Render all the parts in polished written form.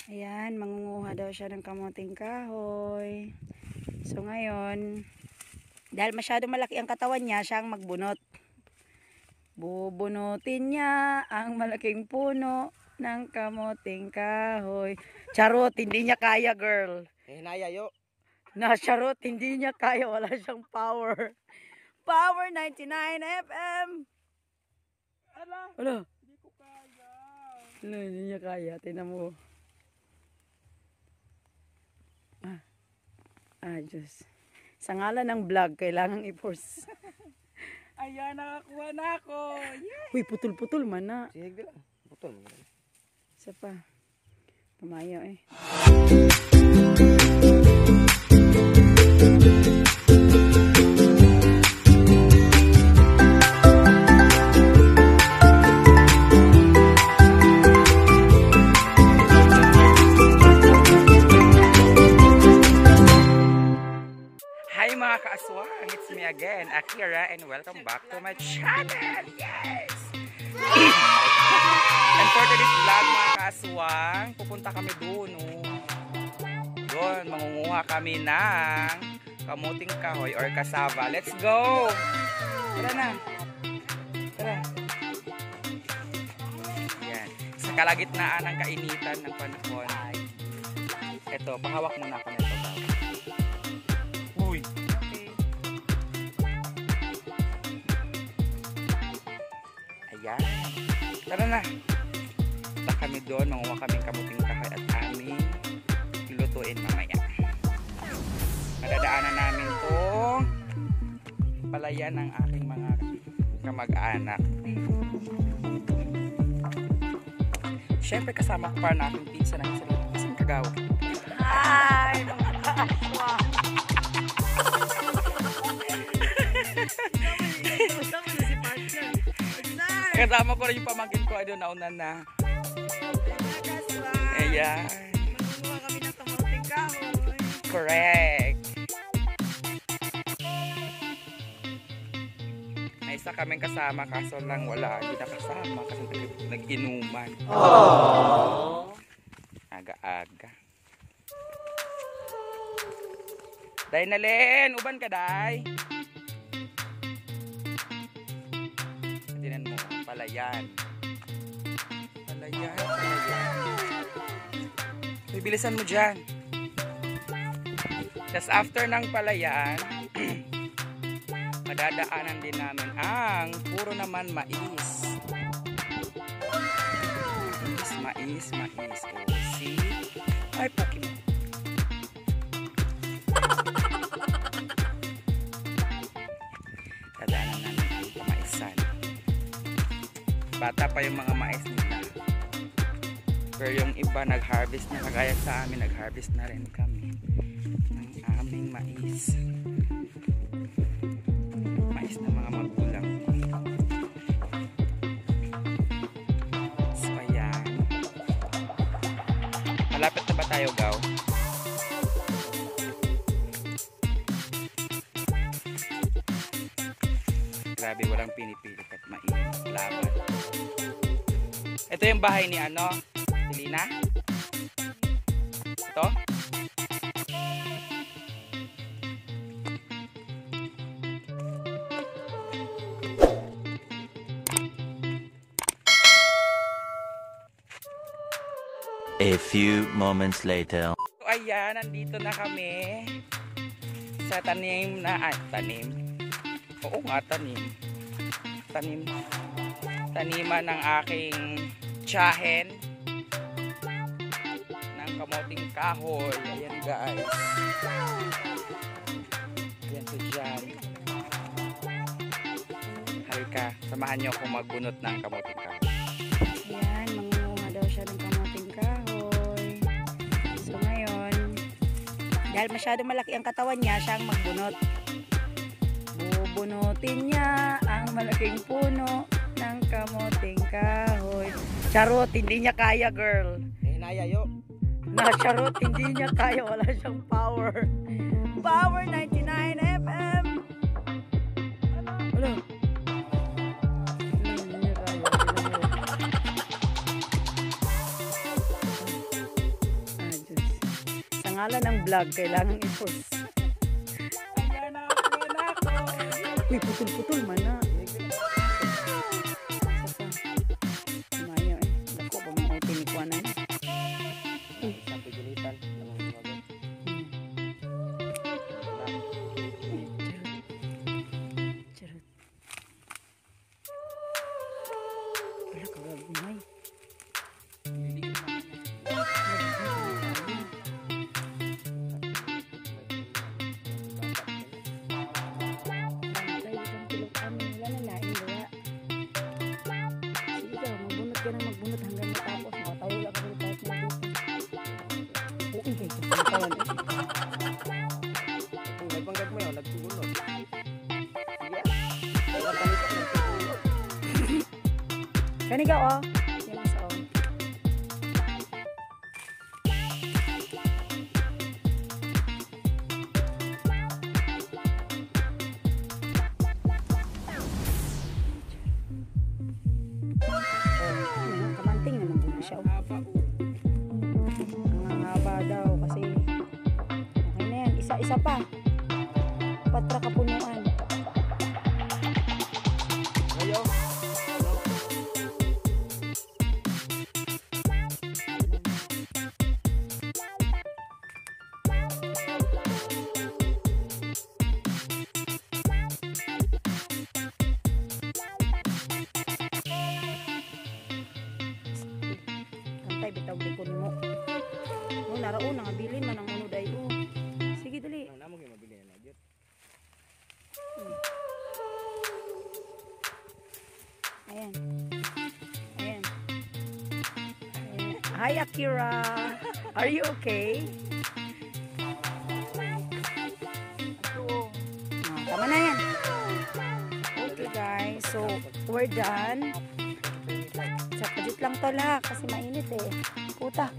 Ayan, mangunguha daw siya ng kamuting kahoy. So ngayon, dahil masyado malaki ang katawan niya, siyang magbunot. Bubunutin niya ang malaking puno ng kamuting kahoy. Charot, hindi niya kaya, girl. Hinaya yo. Charot, hindi niya kaya. Wala siyang power. Power 99 FM. Ala. Hindi ko kaya. Ala, hindi niya kaya. Tingnan mo. Diyos. Sa ngalan ng vlog, kailangang i-force. Ayan, nakakuha na ako. Yeah. Uy, putol-putol man na. Sige lang. Putol mo. Isa pa. Pamayo eh. Hi mga kaaswang, it's me again, Akira, and welcome back to my channel. Yes! And for today's vlog mga kaaswang, pupunta kami doon. Doon, mangunguha kami ng kamuting kahoy or kasava. Let's go! Tara na! Tara! Yan. Sa kalagitnaan ng kainitan ng panahon. Ito, pahawak muna ako nito. Uy! Ayan. Tara na. Punta kami doon. Manguha kaming kamuting kahoy at aming ilutuin mamaya. Madadaanan namin itong palayan ng aking mga kamag-anak. Siyempre kasama ko pa na aking pizza ng isang kagaw. Hi, mga kaaswang. Kasama ko rin yung pamangkin ko doon nauna na. Ayan. Mangunguha kami ng kamuting kahoy. Correct. May isa kaming kasama kaso lang wala. Hindi nakasama kasi nag-inuman. Aga-aga. Day nalen, uban ka day. Tinan mo, palayan. Palayan. Bibilisan mo dyan. Tapos after ng palayan, madadaanan din namin ang puro naman mais. Mais. O, see? Ay, Pokemon. Dadaanan namin ang pamaisan. Bata pa yung mga mais nila. Pero yung iba nag-harvest na. Kagaya sa amin, nag-harvest na rin kami ng aming mais. Mais na mga magulang. So ayan. Malapit na ba tayo, Gaw? Grabe, walang pinipilit at mainit. Laban. Ito yung bahay ni ano? Lina? Ito? A few moments later. So, ayan, nandito na kami sa tanim na, tanim. Oo nga, tanim. Taniman ng aking tiyahen ng kamuting kahoy. Ayan guys. Ayan so dyan. Halika, samahan nyo akong magbunot ng kamuting kahoy. Ayan, mangunguha daw siya ng kamuting kahoy. So ngayon, dahil masyado malaki ang katawan niya, siyang magbunot. Bubunutin niya ang malaking puno ng kamuting kahoy. Charot, hindi niya kaya, girl. Hinaya yo. Charot, hindi niya kaya. Wala siyang power. Power 99 FM. Ano? Hindi niya kaya. Pangalan ng vlog, kailangan i-post. Ayan ako. Uy, putol-putol man na. Mayo eh. Dako pa mga tinikuanan. Sa pagilitan. Charot. Wala ka gagmay. Magbunot hanggang matapos. Makatayo lang ako kahit na dito. Uy, guys. Katawan eh. Kung nagpanggap mo yun, nagtulog. Kaniga oh. Yan ang saon. Kamanting naman din siya. Ang haba daw kasi okay na yan. Isa-isa pa. Patra kapunuan. Ayaw. Kantay bitaw di ko nimo. No narao nang abilin man ang unod ay oh. Sige dali. Ang namog yung mabili na nagyot. Ayan. Ayan. Ayan. Hi Akira. Are you okay? Tama na yan. Okay guys. So we're done. Sa kajit lang to la kasi mainit eh. Puta.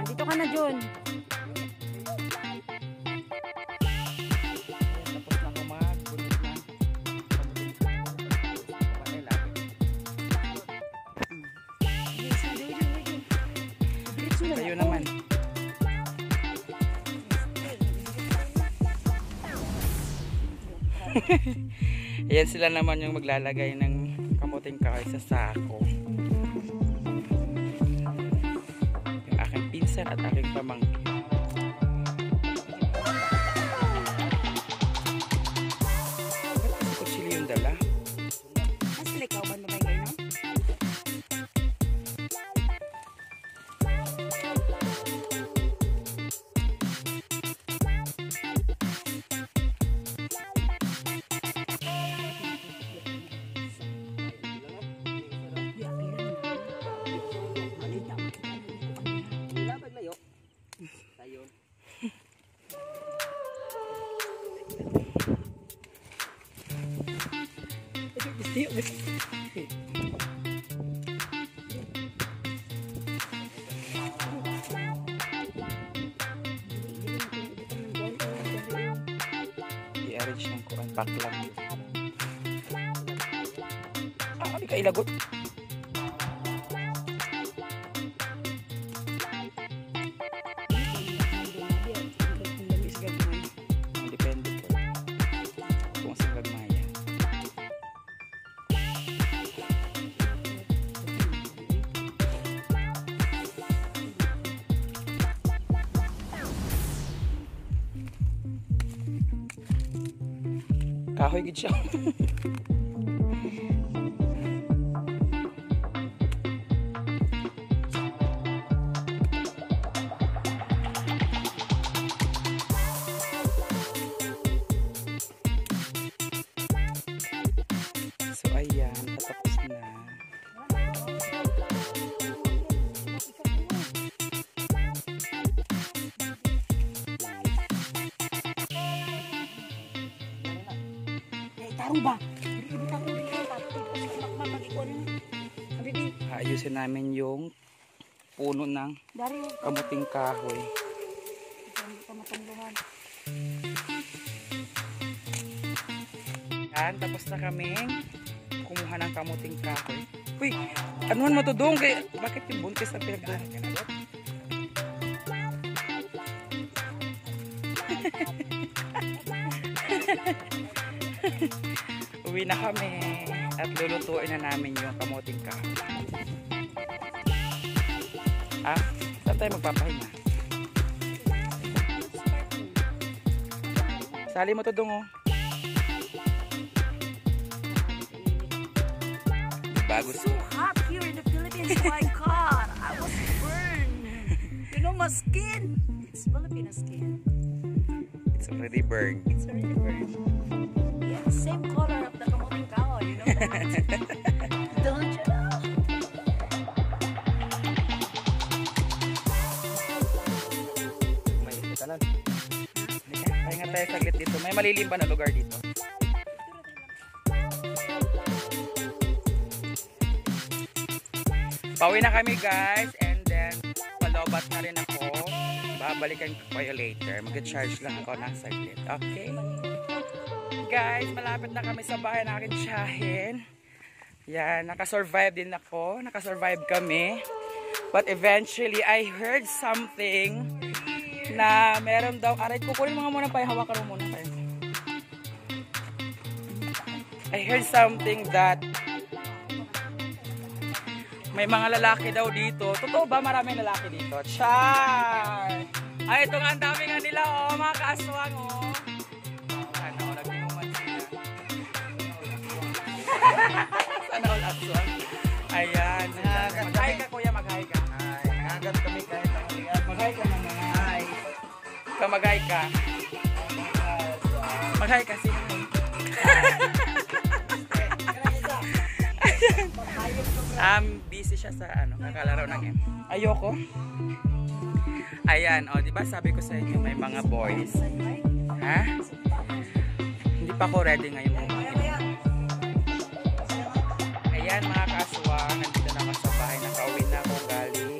Dito ka na Jun. Tapos na kumag, bunot na. Tayo naman. Ayan sila naman yung maglalagay ng kamuting kahoy sa sako. Yung aking pinsan at aking pamangkin. Ba't kasi kutsili yung dala? Mas ikaw ba na kayo no? I-arrange ng kuan, pack lang. Di ka ilagot. Depende po. Kung sa gagmaya. Kahoy gid siya. So ayan, patapos na. Tarong ba? Bibitaw ko dito. Ayusin namin yung puno ng Dari kamuting kahoy. matangluhan. Yan, tapos na kaming kumuha ng kamuting kahoy. Uy, anuhan mo to doon? Bakit yung buntis na pinagdaan? Uwi na kami at lulutuin na namin yung kamuting kahoy. Ah, saan tayo magpapahinga? Sali mo to dungo. Bago It's so hot here in the Philippines. My God, I was burned. You know my skin. It's Filipino skin. It's already burned. It's already burned. Yeah, same color of the kamuting kahoy. You know that? Don't you know? May talan. Pahinga tayo saglit dito. May malilim pa na lugar dito. Pauwi na kami guys, and then palobat na rin ako. Babalikan ko kayo later. Mag-charge lang ako ng saglit. Okay? Guys, malapit na kami sa bahay ng aking tiyahin. Yan, nakasurvive din ako. Nakasurvive kami. But eventually, I heard something na meron daw. Aray, kukunin mga muna pa. Hawakan mo muna pa. I heard something that may mga lalaki daw dito. Totoo ba maraming lalaki dito? Char! Ay, ito nga ang dami nga nila, oh. Mga kaaswang, oh. Sana all nag-inuman sila. Sana all aswang. Ayan. Mag-hi ka, kuya. Mag-hi ka. Agad kami kahit ang liyan. Mag-hi ka na mga. Hi. Ikaw mag-hi ka. Mag-hi ka. Sino? Busy siya sa ano, kakalaro ng game. Ayoko. Ayan, oh, di ba sabi ko sa inyo may mga boys. Ha? Hindi pa ako ready ngayon. Ayan mga kaaswang, nandito na ako sa bahay. Nakauwi na ako galing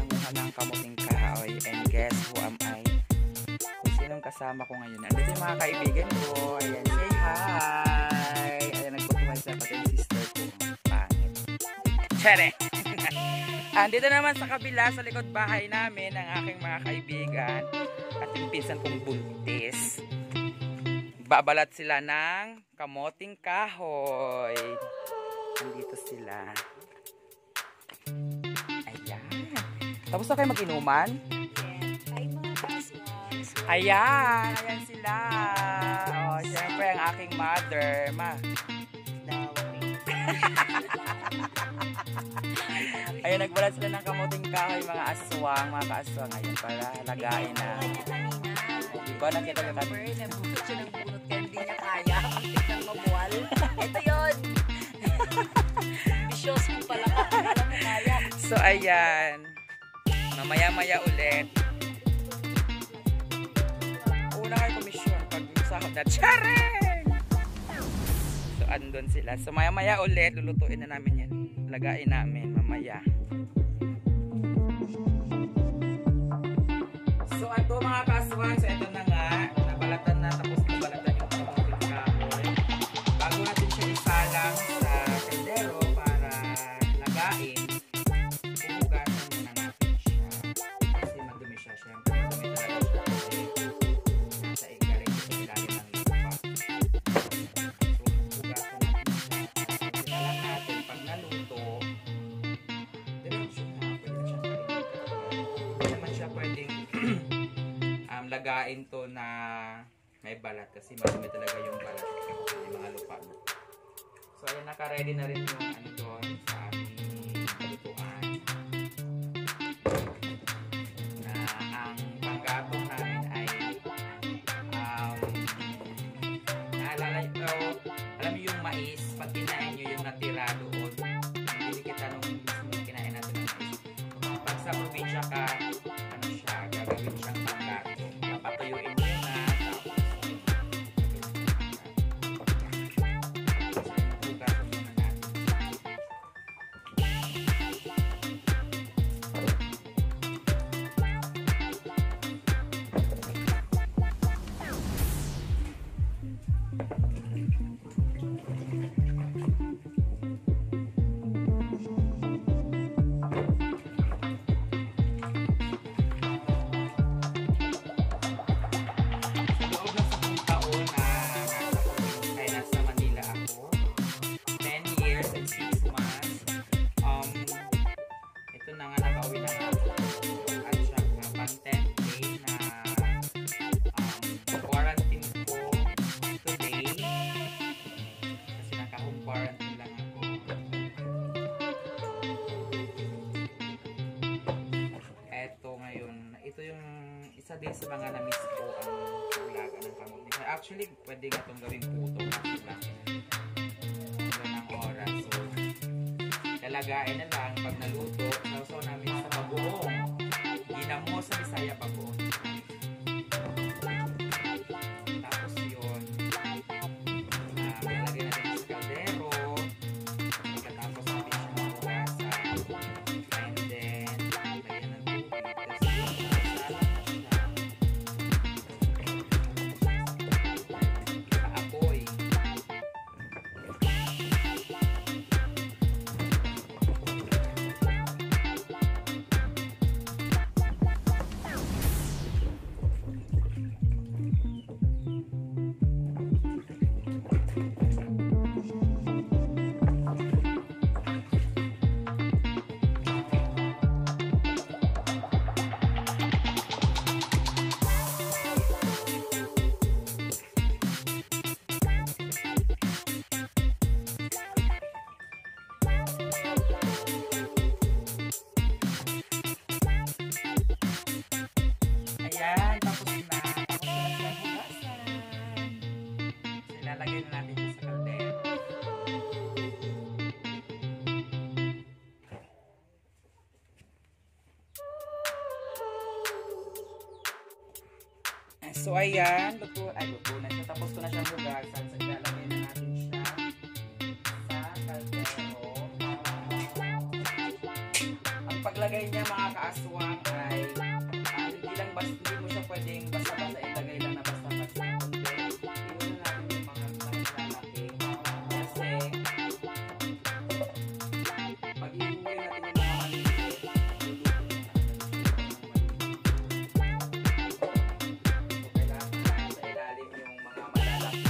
nanguha ng kamuting kahoy. And guess who am I? Kung sinong kasama ko ngayon. Andito yung mga kaibigan ko. Ayan, say hi! Ayan, nagputuhay sa pati yung sister ko. Chere! Andito naman sa kabila, sa likod bahay namin, ang aking mga kaibigan at yung pinsan kong buntis. Babalat sila ng kamuting kahoy. Andito sila. Ayan. Tapos na kayo mag-inuman? Ay, mga kaswas. Ayan! Ayan sila! O, syempre ang aking mother. Ayun, nagbalat sila ng kamuting kahoy, mga aswang, mga kaaswang. Ayun, para lagain na. Diba, nakita ka kanina? Nabukot siya ng bunot kaya hindi niya kaya. Kapit ng mabuwal. Ito yun. Bisyos mo pala ka. Alam mo kaya. So, ayan. Mamaya-maya ulit. Una kayo komisyon pag sahod na. Charing! So, andun sila. So, maya-maya ulit. Lulutuin na namin yan. Lagain namin mamaya. So, ito mga kaswang. So, ito na nga. Nabalatan na. Tapos nabalatan yung kamuting kahoy. Bago natin siya isalang sa kaldero para lagain, huhugasan muna natin siya. Kasi madumi siya. Siyempre, madumi talaga siya. Kasi nasa igaling sa ilalim ng lupa. So, huhugasan natin siya. Sinalang natin pag naluto. Diretso na. Pwede na siya kainin. Hindi naman siya pwedeng lagain to na may balat. Kasi madumi talaga yung balat. Yung mga lupa. So, ayan, naka-ready na rin yung ano doon sa aming palutuan. Na ang panggatong namin ay naalala nyo, alam nyo yung mais, pag kinain nyo yung natira doon, hindi kita nung kinain natin ng mais. Pag sa probinsya ka, ano siya, gagawin siyang panggatong. Papatuyuin nyo na, tapos isa din sa mga na-miss ko ang paglaga ng kamuting kahoy. Actually, pwede nga itong gawing puto ng oras. So, lalagain na lang pag naluto. Sausaw namin sa bagoong. Ginamo sa Bisaya bagoong. Tapos yun, lalagay natin sa kaldero. Pagkatapos natin siya mahugasan. And then, lagyan ng tubig. Kasi kaapoy. Ayan, tapos na. Tapos na siya hugasan. So, ilalagay na natin siya sa kaldero. So, ayan. Luto na siya. Tapos ko na siyang hugasan. So, ilalagay na natin siya sa kaldero. Ang paglagay niya, mga kaaswang, ay hindi mo siya pwedeng basta-basta ilagay lang na basta-basta na kundi. Iwan na natin yung mga lalaki. Kasi, pag iuwi natin yung mga maliliit, so, kailangan na sa ilalim yung mga malalaki.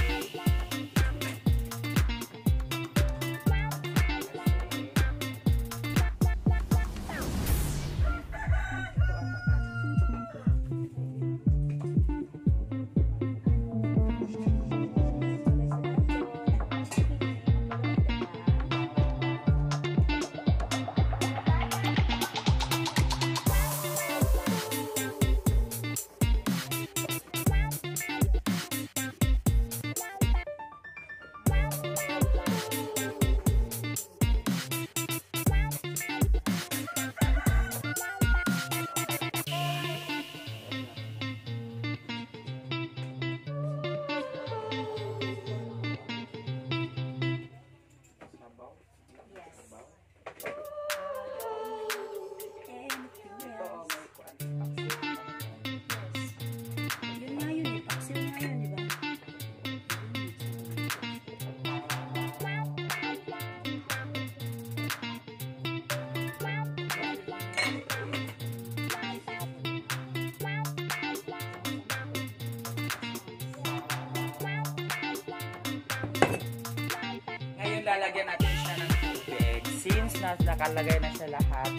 Lalagyan natin siya ng tubig. Since nakalagay na siya lahat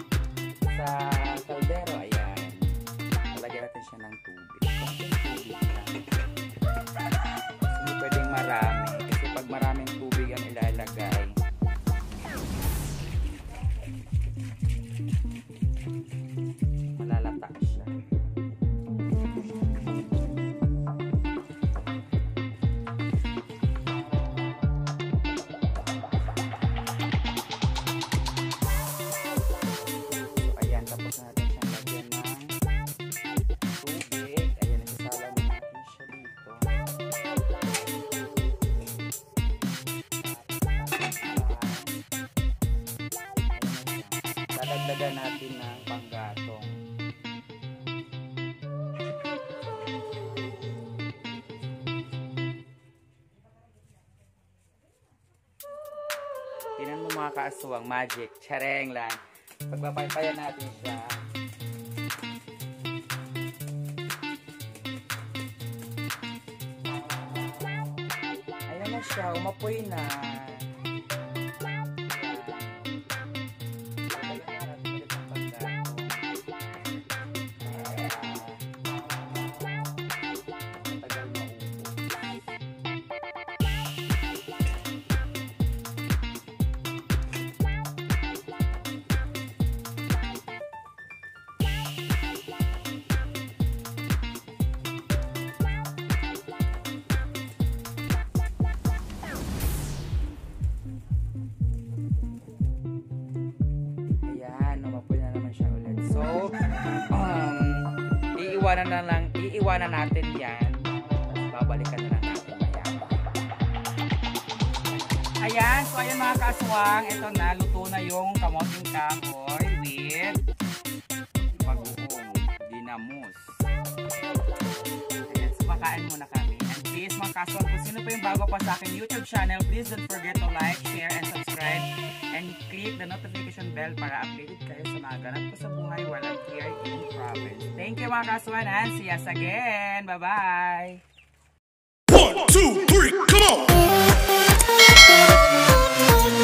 sa kaldero, ayan. Lalagyan natin siya ng tubig. Konting tubig lang. Hindi pwedeng marami. Kasi pag maraming tubig ang ilalagay, malalata siya. Dadagdagan natin ng panggatong. Tingnan mo mga kaaswang, magic, chareng lang. Pagpapaypayan natin siya. Ayan na siya, umapoy na. iiwanan natin yan. Babalikan na lang natin maya. Ayan, so ayan mga kaswang, ito na, luto na yung kamoting kahoy with bagoong dinamos. Ayan, so makain muna kami. And please mga kaswang, kung sino pa yung bago pa sa akin YouTube channel, please don't forget to like, share, and subscribe. And click the notification bell para updated kayo sa mga ganap ko sa buhay while I'm here in province. Thank you mga kaswan, and see us again. Bye-bye! 1, 2, 3, come on!